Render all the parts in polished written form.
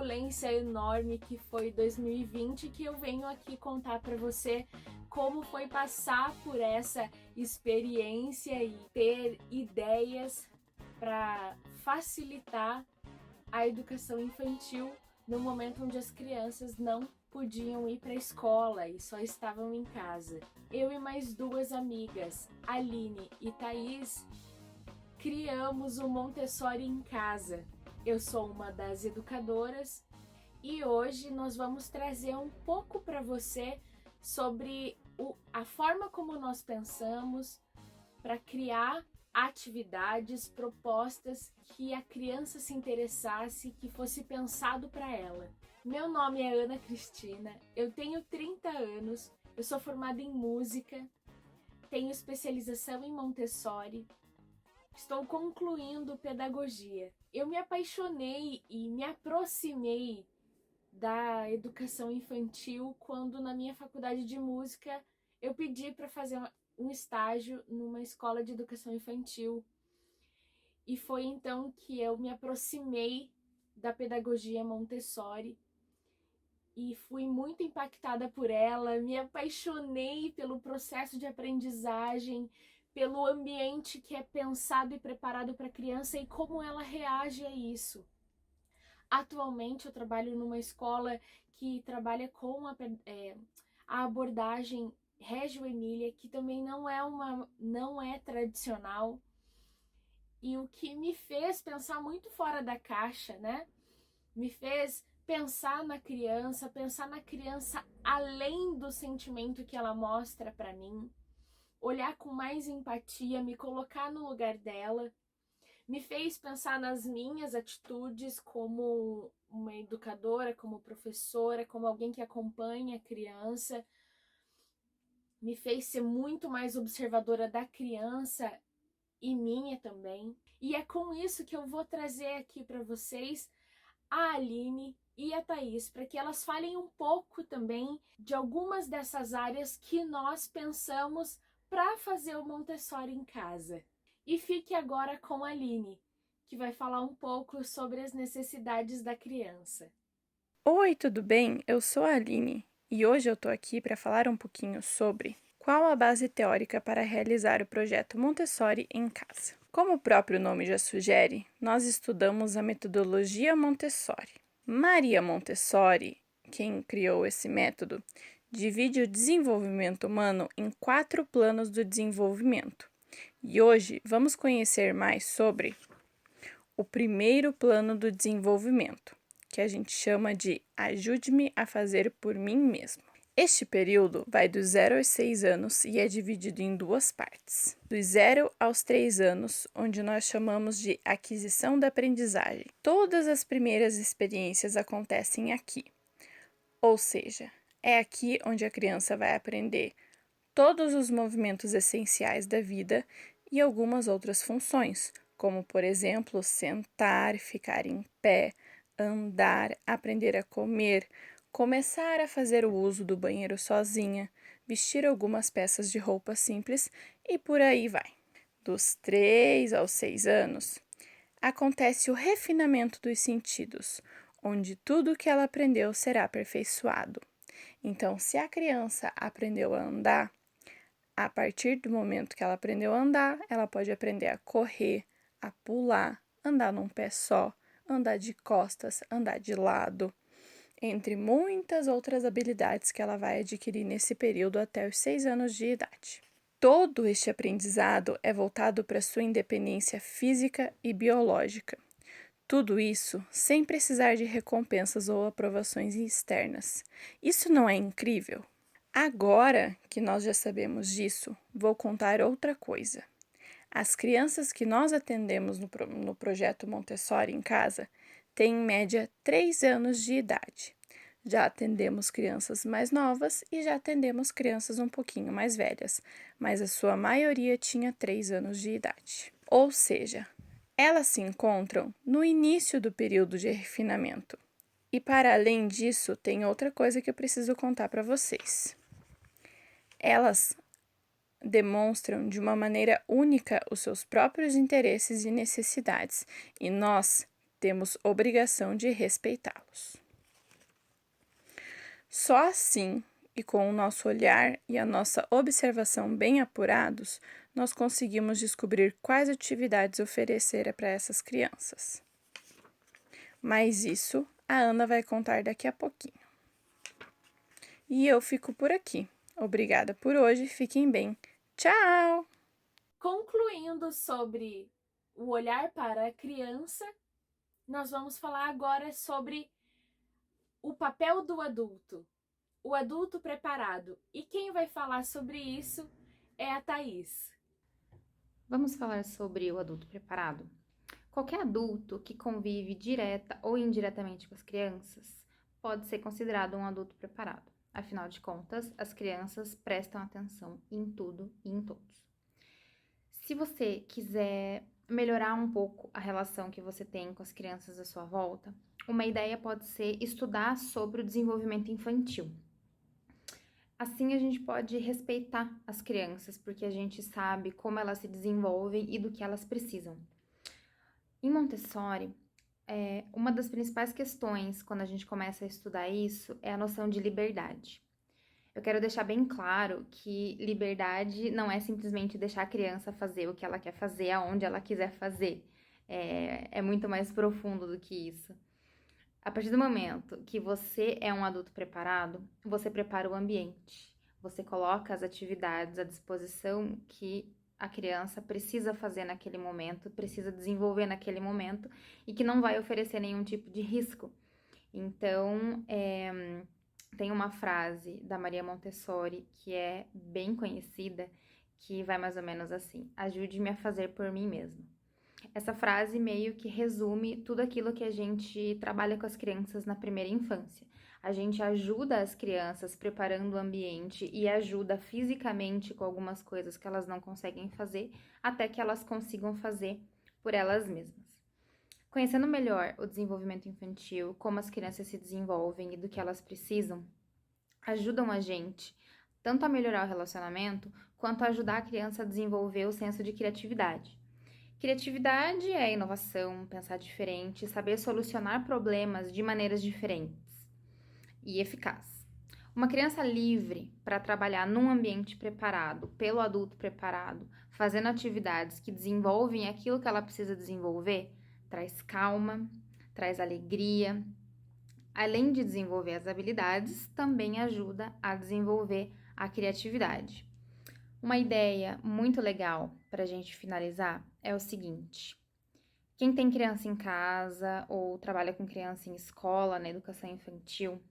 turbulência enorme que foi 2020, que eu venho aqui contar para você como foi passar por essa experiência e ter ideias para facilitar a educação infantil no momento onde as crianças não podiam ir para a escola e só estavam em casa. Eu e mais duas amigas, Aline e Thaís, criamos o Montessori em casa. Eu sou uma das educadoras e hoje nós vamos trazer um pouco para você sobre a forma como nós pensamos para criar atividades, propostas que a criança se interessasse, que fosse pensado para ela. Meu nome é Ana Cristina, eu tenho 30 anos, eu sou formada em música, tenho especialização em Montessori, estou concluindo pedagogia. Eu me apaixonei e me aproximei da educação infantil quando na minha faculdade de música eu pedi para fazer um estágio numa escola de educação infantil. E foi então que eu me aproximei da pedagogia Montessori e fui muito impactada por ela, me apaixonei pelo processo de aprendizagem, pelo ambiente que é pensado e preparado para a criança e como ela reage a isso. Atualmente eu trabalho numa escola que trabalha com a abordagem Reggio Emilia, que também não é tradicional, e o que me fez pensar muito fora da caixa, né? Me fez pensar na criança além do sentimento que ela mostra para mim, olhar com mais empatia, me colocar no lugar dela, me fez pensar nas minhas atitudes como uma educadora, como professora, como alguém que acompanha a criança, me fez ser muito mais observadora da criança e minha também. E é com isso que eu vou trazer aqui para vocês a Aline e a Thaís, para que elas falem um pouco também de algumas dessas áreas que nós pensamos para fazer o Montessori em casa. E fique agora com a Aline, que vai falar um pouco sobre as necessidades da criança. Oi, tudo bem? Eu sou a Aline e hoje eu estou aqui para falar um pouquinho sobre qual a base teórica para realizar o projeto Montessori em casa. Como o próprio nome já sugere, nós estudamos a metodologia Montessori. Maria Montessori, quem criou esse método, divide o desenvolvimento humano em 4 planos do desenvolvimento. E hoje vamos conhecer mais sobre o primeiro plano do desenvolvimento, que a gente chama de Ajude-me a fazer por mim mesmo. Este período vai dos 0 aos 6 anos e é dividido em 2 partes. Dos 0 aos 3 anos, onde nós chamamos de aquisição da aprendizagem. Todas as primeiras experiências acontecem aqui, ou seja, é aqui onde a criança vai aprender todos os movimentos essenciais da vida e algumas outras funções, como, por exemplo, sentar, ficar em pé, andar, aprender a comer, começar a fazer o uso do banheiro sozinha, vestir algumas peças de roupa simples e por aí vai. Dos 3 aos 6 anos, acontece o refinamento dos sentidos, onde tudo o que ela aprendeu será aperfeiçoado. Então, se a criança aprendeu a andar, a partir do momento que ela aprendeu a andar, ela pode aprender a correr, a pular, andar num pé só, andar de costas, andar de lado, entre muitas outras habilidades que ela vai adquirir nesse período até os 6 anos de idade. Todo este aprendizado é voltado para sua independência física e biológica. Tudo isso sem precisar de recompensas ou aprovações externas. Isso não é incrível? Agora que nós já sabemos disso, vou contar outra coisa. As crianças que nós atendemos no projeto Montessori em casa têm em média 3 anos de idade. Já atendemos crianças mais novas e já atendemos crianças um pouquinho mais velhas, mas a sua maioria tinha 3 anos de idade. Ou seja, elas se encontram no início do período de refinamento. E para além disso, tem outra coisa que eu preciso contar para vocês. Elas demonstram de uma maneira única os seus próprios interesses e necessidades, e nós temos obrigação de respeitá-los. Só assim, e com o nosso olhar e a nossa observação bem apurados, nós conseguimos descobrir quais atividades oferecer para essas crianças. Mas isso a Ana vai contar daqui a pouquinho. E eu fico por aqui. Obrigada por hoje, fiquem bem. Tchau! Concluindo sobre o olhar para a criança, nós vamos falar agora sobre o papel do adulto, o adulto preparado. E quem vai falar sobre isso é a Thaís. Vamos falar sobre o adulto preparado? Qualquer adulto que convive direta ou indiretamente com as crianças pode ser considerado um adulto preparado. Afinal de contas, as crianças prestam atenção em tudo e em todos. Se você quiser melhorar um pouco a relação que você tem com as crianças à sua volta, uma ideia pode ser estudar sobre o desenvolvimento infantil. Assim, a gente pode respeitar as crianças, porque a gente sabe como elas se desenvolvem e do que elas precisam. Em Montessori, uma das principais questões quando a gente começa a estudar isso é a noção de liberdade. Eu quero deixar bem claro que liberdade não é simplesmente deixar a criança fazer o que ela quer fazer, aonde ela quiser fazer. É muito mais profundo do que isso. A partir do momento que você é um adulto preparado, você prepara o ambiente. Você coloca as atividades à disposição que a criança precisa fazer naquele momento, precisa desenvolver naquele momento e que não vai oferecer nenhum tipo de risco. Então, tem uma frase da Maria Montessori que é bem conhecida, que vai mais ou menos assim: ajude-me a fazer por mim mesma. Essa frase meio que resume tudo aquilo que a gente trabalha com as crianças na primeira infância. A gente ajuda as crianças preparando o ambiente e ajuda fisicamente com algumas coisas que elas não conseguem fazer, até que elas consigam fazer por elas mesmas. Conhecendo melhor o desenvolvimento infantil, como as crianças se desenvolvem e do que elas precisam, ajudam a gente tanto a melhorar o relacionamento, quanto a ajudar a criança a desenvolver o senso de criatividade. Criatividade é inovação, pensar diferente, saber solucionar problemas de maneiras diferentes e eficaz. Uma criança livre para trabalhar num ambiente preparado, pelo adulto preparado, fazendo atividades que desenvolvem aquilo que ela precisa desenvolver, traz calma, traz alegria. Além de desenvolver as habilidades, também ajuda a desenvolver a criatividade. Uma ideia muito legal para a gente finalizar é o seguinte: quem tem criança em casa ou trabalha com criança em escola, na educação infantil,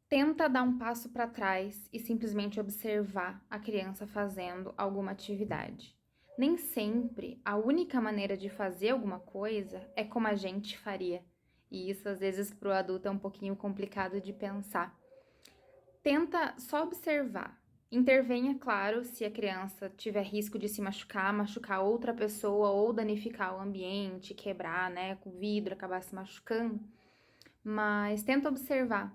tenta dar um passo para trás e simplesmente observar a criança fazendo alguma atividade. Nem sempre a única maneira de fazer alguma coisa é como a gente faria. E isso, às vezes, para o adulto é um pouquinho complicado de pensar. Tenta só observar. Intervenha, claro, se a criança tiver risco de se machucar outra pessoa ou danificar o ambiente, quebrar, com vidro, acabar se machucando. Mas tenta observar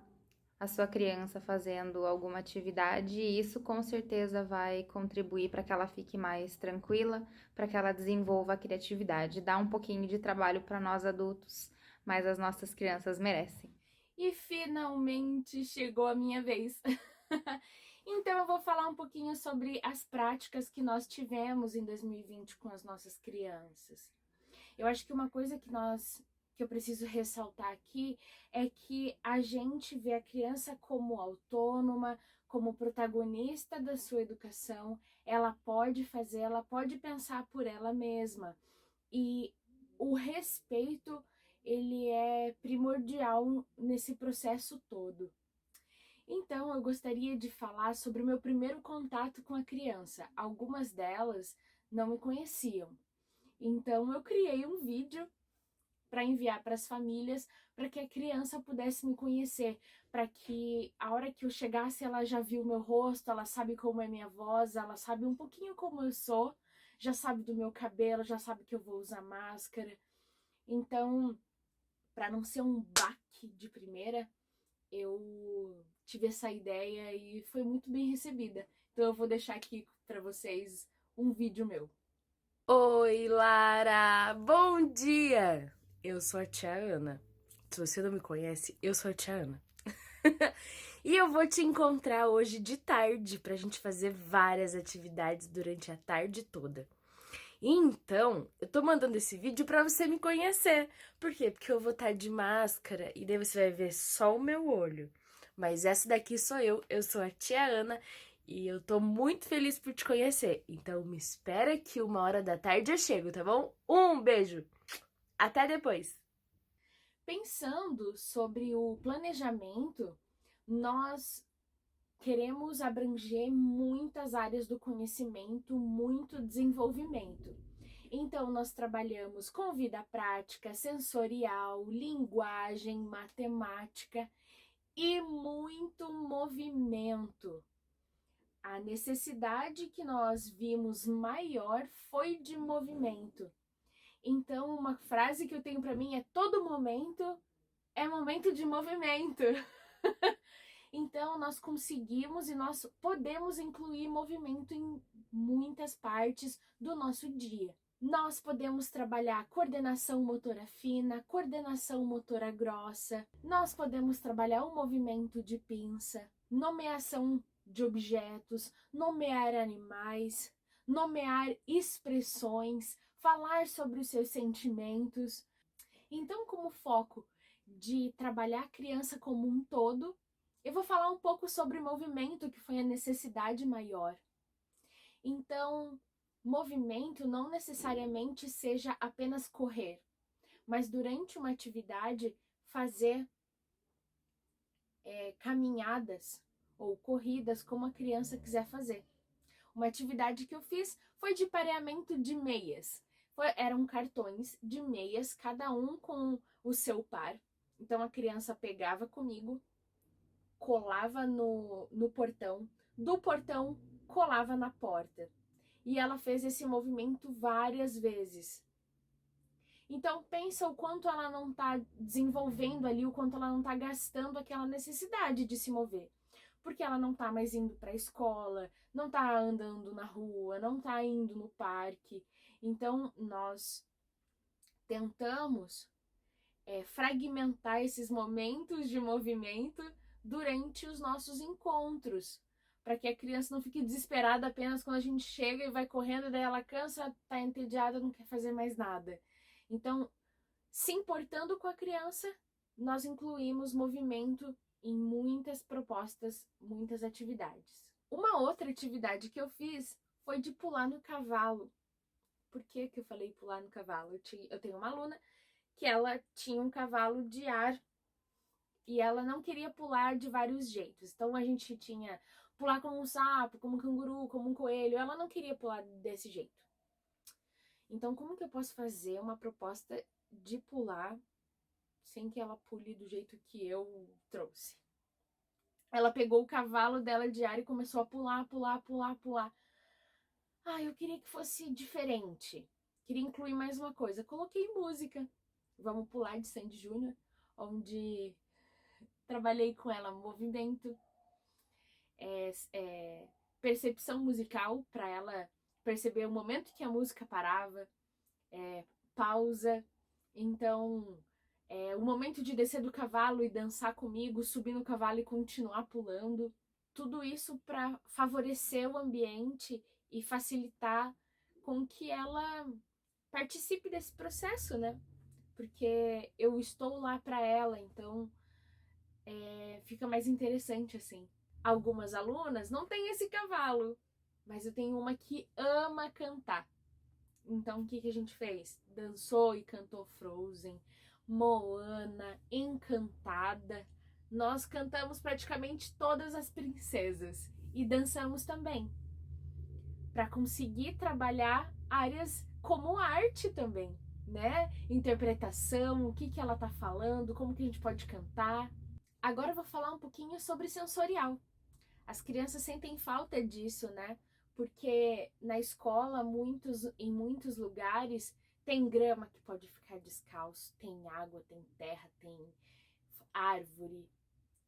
a sua criança fazendo alguma atividade e isso com certeza vai contribuir para que ela fique mais tranquila, para que ela desenvolva a criatividade. Dá um pouquinho de trabalho para nós adultos, mas as nossas crianças merecem. E finalmente chegou a minha vez. Então eu vou falar um pouquinho sobre as práticas que nós tivemos em 2020 com as nossas crianças. Eu acho que uma coisa que eu preciso ressaltar aqui é que a gente vê a criança como autônoma, como protagonista da sua educação, ela pode fazer, ela pode pensar por ela mesma. E o respeito, ele é primordial nesse processo todo. Então, eu gostaria de falar sobre o meu primeiro contato com a criança. Algumas delas não me conheciam. Então, eu criei um vídeo para enviar para as famílias, para que a criança pudesse me conhecer, para que a hora que eu chegasse ela já viu meu rosto, ela sabe como é minha voz, ela sabe um pouquinho como eu sou, já sabe do meu cabelo, já sabe que eu vou usar máscara. Então, para não ser um baque de primeira, eu tive essa ideia e foi muito bem recebida. Então eu vou deixar aqui para vocês um vídeo meu. Oi, Lara! Bom dia! eu sou a tia Ana. Se você não me conhece, eu sou a tia Ana. E eu vou te encontrar hoje de tarde pra gente fazer várias atividades durante a tarde toda. Então, eu tô mandando esse vídeo pra você me conhecer. Por quê? Porque eu vou estar de máscara e daí você vai ver só o meu olho. Mas essa daqui sou eu sou a tia Ana e eu tô muito feliz por te conhecer. Então me espera que 1h eu chego, tá bom? Um beijo! Até depois! Pensando sobre o planejamento, nós queremos abranger muitas áreas do conhecimento, muito desenvolvimento. Então, nós trabalhamos com vida prática, sensorial, linguagem, matemática e muito movimento. A necessidade que nós vimos maior foi de movimento. Então, uma frase que eu tenho para mim é: todo momento é momento de movimento. Então, nós conseguimos e nós podemos incluir movimento em muitas partes do nosso dia. Nós podemos trabalhar coordenação motora fina, coordenação motora grossa. Nós podemos trabalhar o movimento de pinça, nomeação de objetos, nomear animais, nomear expressões, falar sobre os seus sentimentos. Então, como foco de trabalhar a criança como um todo, eu vou falar um pouco sobre movimento, que foi a necessidade maior. Então, movimento não necessariamente seja apenas correr, mas durante uma atividade fazer caminhadas ou corridas como a criança quiser fazer. Uma atividade que eu fiz foi de pareamento de meias. Eram cartões de meias, cada um com o seu par. Então a criança pegava comigo, colava no portão, do portão colava na porta. E ela fez esse movimento várias vezes. Então pensa o quanto ela não está desenvolvendo ali, o quanto ela não está gastando aquela necessidade de se mover. Porque ela não está mais indo para a escola, não está andando na rua, não está indo no parque. Então nós tentamos fragmentar esses momentos de movimento durante os nossos encontros, para que a criança não fique desesperada apenas quando a gente chega e vai correndo, daí ela cansa, tá entediada, não quer fazer mais nada. Então, se importando com a criança, nós incluímos movimento em muitas propostas, muitas atividades. Uma outra atividade que eu fiz foi de pular no cavalo. Por que eu falei pular no cavalo? Eu tenho uma aluna que ela tinha um cavalo de ar e ela não queria pular de vários jeitos. Então a gente tinha pular como um sapo, como um canguru, como um coelho. Ela não queria pular desse jeito. Então como que eu posso fazer uma proposta de pular sem que ela pule do jeito que eu trouxe? Ela pegou o cavalo dela de ar e começou a pular, pular, pular, pular. Eu queria que fosse diferente. Queria incluir mais uma coisa. Coloquei música. Vamos pular de Sandy Júnior, onde trabalhei com ela movimento, percepção musical, para ela perceber o momento que a música parava, pausa. Então, o momento de descer do cavalo e dançar comigo, subir no cavalo e continuar pulando. Tudo isso para favorecer o ambiente e facilitar com que ela participe desse processo, né? Porque eu estou lá para ela, então fica mais interessante assim. Algumas alunas não têm esse cavalo, mas eu tenho uma que ama cantar. Então o que a gente fez? Dançou e cantou Frozen, Moana, Encantada. Nós cantamos praticamente todas as princesas e dançamos também, para conseguir trabalhar áreas como arte também, né? Interpretação, o que ela tá falando, como que a gente pode cantar. Agora eu vou falar um pouquinho sobre sensorial. As crianças sentem falta disso, né? Porque na escola, em muitos lugares, tem grama que pode ficar descalço, tem água, tem terra, tem árvore,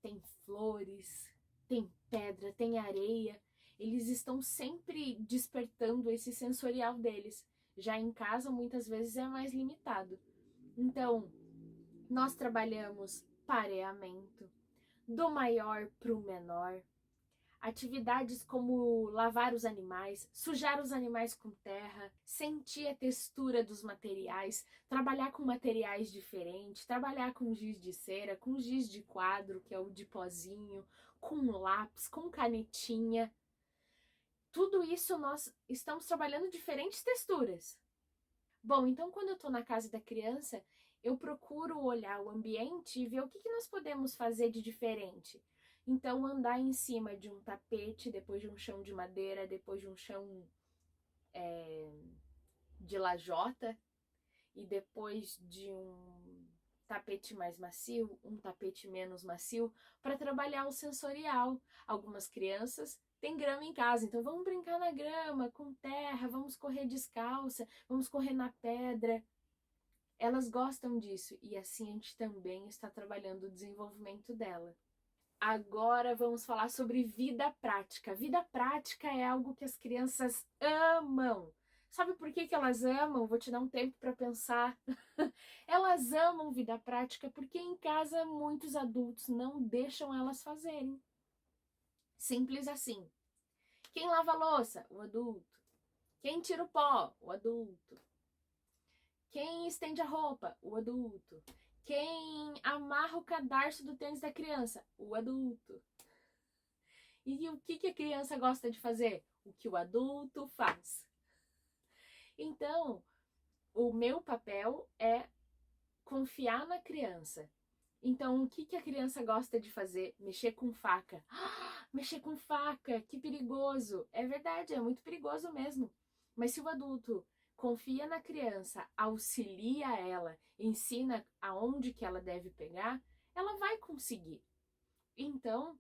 tem flores, tem pedra, tem areia. Eles estão sempre despertando esse sensorial deles. Já em casa, muitas vezes, é mais limitado. Então, nós trabalhamos pareamento, do maior para o menor, atividades como lavar os animais, sujar os animais com terra, sentir a textura dos materiais, trabalhar com materiais diferentes, trabalhar com giz de cera, com giz de quadro, que é o de pozinho, com lápis, com canetinha. Tudo isso nós estamos trabalhando diferentes texturas. Bom, então quando eu estou na casa da criança, eu procuro olhar o ambiente e ver o que nós podemos fazer de diferente. Então, andar em cima de um tapete, depois de um chão de madeira, depois de um chão de lajota, e depois de um tapete mais macio, um tapete menos macio, para trabalhar o sensorial. Algumas crianças têm grama em casa, então vamos brincar na grama, com terra, vamos correr descalça, vamos correr na pedra. Elas gostam disso e assim a gente também está trabalhando o desenvolvimento dela. Agora vamos falar sobre vida prática. Vida prática é algo que as crianças amam. Sabe por que elas amam? Vou te dar um tempo para pensar. Elas amam vida prática porque em casa muitos adultos não deixam elas fazerem. Simples assim. Quem lava a louça? O adulto. Quem tira o pó? O adulto. Quem estende a roupa? O adulto. Quem amarra o cadarço do tênis da criança? O adulto. E o que a criança gosta de fazer? O que o adulto faz. Então, o meu papel é confiar na criança. Então, o que a criança gosta de fazer? Mexer com faca. Mexer com faca, que perigoso. É verdade, é muito perigoso mesmo. Mas se o adulto confia na criança, auxilia ela, ensina aonde que ela deve pegar, ela vai conseguir. Então,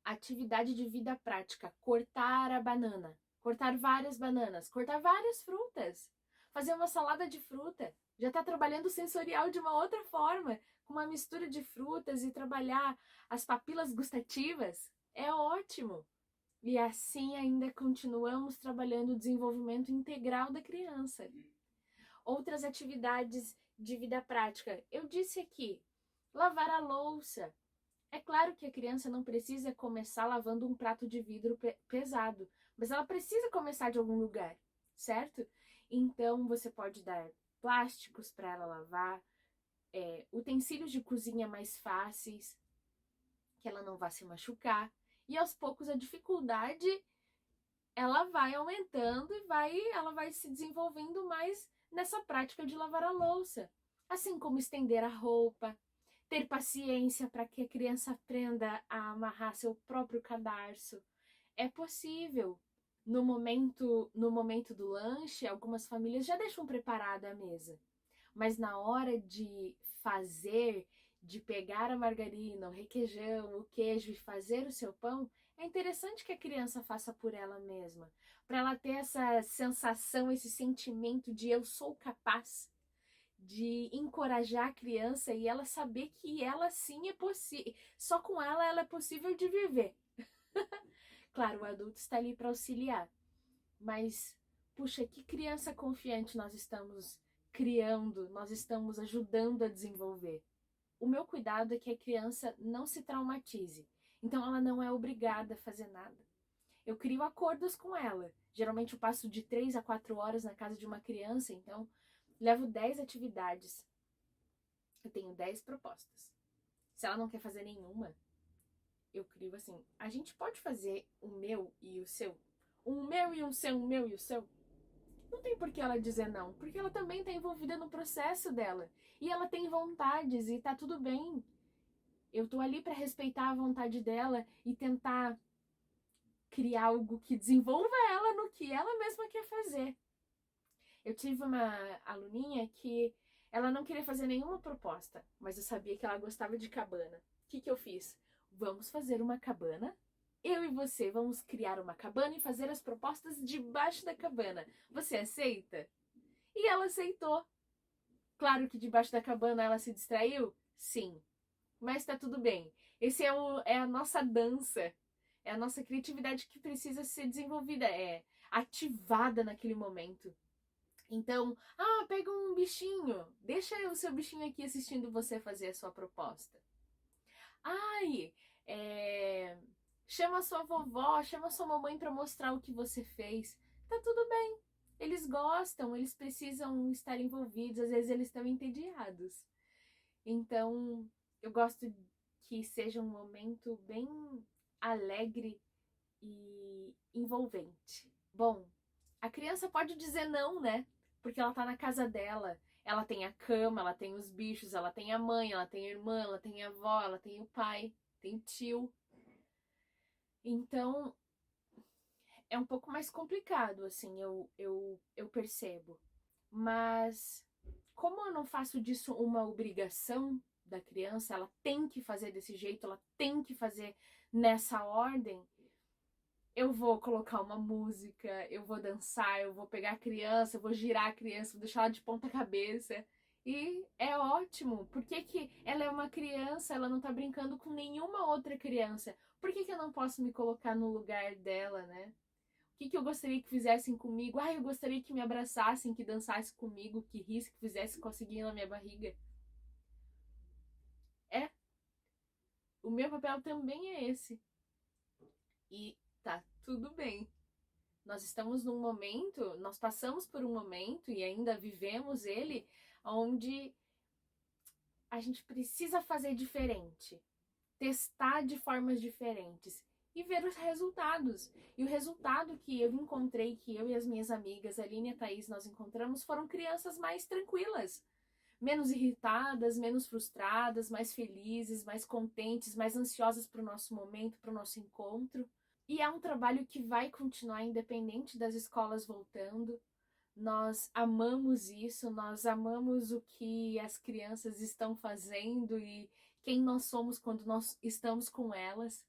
atividade de vida prática, cortar a banana, cortar várias bananas, cortar várias frutas, fazer uma salada de fruta, já está trabalhando o sensorial de uma outra forma, com uma mistura de frutas e trabalhar as papilas gustativas, é ótimo. E assim ainda continuamos trabalhando o desenvolvimento integral da criança. Outras atividades de vida prática. Eu disse aqui, lavar a louça. É claro que a criança não precisa começar lavando um prato de vidro pesado, mas ela precisa começar de algum lugar, certo? Então você pode dar plásticos para ela lavar, utensílios de cozinha mais fáceis, que ela não vá se machucar. E aos poucos a dificuldade ela vai aumentando e ela vai se desenvolvendo mais nessa prática de lavar a louça. Assim como estender a roupa, ter paciência para que a criança aprenda a amarrar seu próprio cadarço. É possível. No momento do lanche, algumas famílias já deixam preparada a mesa. Mas na hora de fazer, de pegar a margarina, o requeijão, o queijo e fazer o seu pão, é interessante que a criança faça por ela mesma, para ela ter essa sensação, esse sentimento de eu sou capaz, de encorajar a criança e ela saber que ela sim é possível, só com ela é possível de viver. Claro, o adulto está ali para auxiliar, mas, puxa, que criança confiante nós estamos criando, nós estamos ajudando a desenvolver. O meu cuidado é que a criança não se traumatize. Então ela não é obrigada a fazer nada. Eu crio acordos com ela. Geralmente eu passo de 3 a 4 horas na casa de uma criança, então levo 10 atividades. Eu tenho 10 propostas. Se ela não quer fazer nenhuma, eu crio assim, a gente pode fazer o meu e o seu? O meu e o seu, o meu e o seu? Não tem por que ela dizer não, porque ela também está envolvida no processo dela. E ela tem vontades e tá tudo bem. Eu tô ali para respeitar a vontade dela e tentar criar algo que desenvolva ela no que ela mesma quer fazer. Eu tive uma aluninha que ela não queria fazer nenhuma proposta, mas eu sabia que ela gostava de cabana. O que eu fiz? Vamos fazer uma cabana? Eu e você vamos criar uma cabana e fazer as propostas debaixo da cabana. Você aceita? E ela aceitou. Claro que debaixo da cabana ela se distraiu? Sim. Mas tá tudo bem. Esse é a nossa dança. É a nossa criatividade que precisa ser desenvolvida, ativada naquele momento. Então, pega um bichinho, deixa o seu bichinho aqui assistindo você fazer a sua proposta. Ai, chama a sua vovó, chama a sua mamãe para mostrar o que você fez. Tá tudo bem. Eles gostam, eles precisam estar envolvidos, às vezes eles estão entediados. Então, eu gosto que seja um momento bem alegre e envolvente. Bom, a criança pode dizer não, né? Porque ela tá na casa dela. Ela tem a cama, ela tem os bichos, ela tem a mãe, ela tem a irmã, ela tem a avó, ela tem o pai, tem o tio. Então, é um pouco mais complicado, assim, eu percebo. Mas, como eu não faço disso uma obrigação da criança, ela tem que fazer desse jeito, ela tem que fazer nessa ordem, eu vou colocar uma música, eu vou dançar, eu vou pegar a criança, eu vou girar a criança, vou deixar ela de ponta cabeça. E é ótimo. Por que que ela é uma criança, ela não tá brincando com nenhuma outra criança? Por que que eu não posso me colocar no lugar dela, né? O que que eu gostaria que fizessem comigo? Eu gostaria que me abraçassem, que dançassem comigo, que rissem, que fizessem coceguinha na minha barriga. O meu papel também é esse. E tá tudo bem. Nós estamos num momento, nós passamos por um momento e ainda vivemos ele, onde a gente precisa fazer diferente, testar de formas diferentes e ver os resultados. E o resultado que eu encontrei, que eu e as minhas amigas, a Aline e a Thaís, nós encontramos, foram crianças mais tranquilas, menos irritadas, menos frustradas, mais felizes, mais contentes, mais ansiosas para o nosso momento, para o nosso encontro. E é um trabalho que vai continuar independente das escolas voltando. Nós amamos isso, nós amamos o que as crianças estão fazendo e quem nós somos quando nós estamos com elas.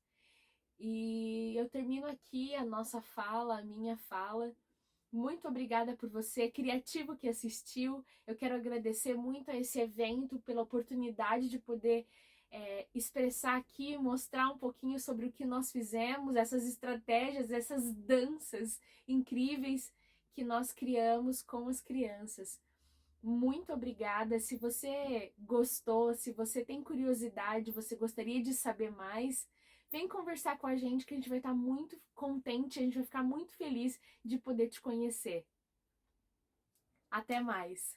E eu termino aqui a nossa fala, a minha fala. Muito obrigada por você, criativo que assistiu. Eu quero agradecer muito a esse evento pela oportunidade de poder expressar aqui, mostrar um pouquinho sobre o que nós fizemos, essas estratégias, essas danças incríveis que nós criamos com as crianças. Muito obrigada. Se você gostou, se você tem curiosidade, você gostaria de saber mais, vem conversar com a gente que a gente vai estar muito contente, a gente vai ficar muito feliz de poder te conhecer. Até mais!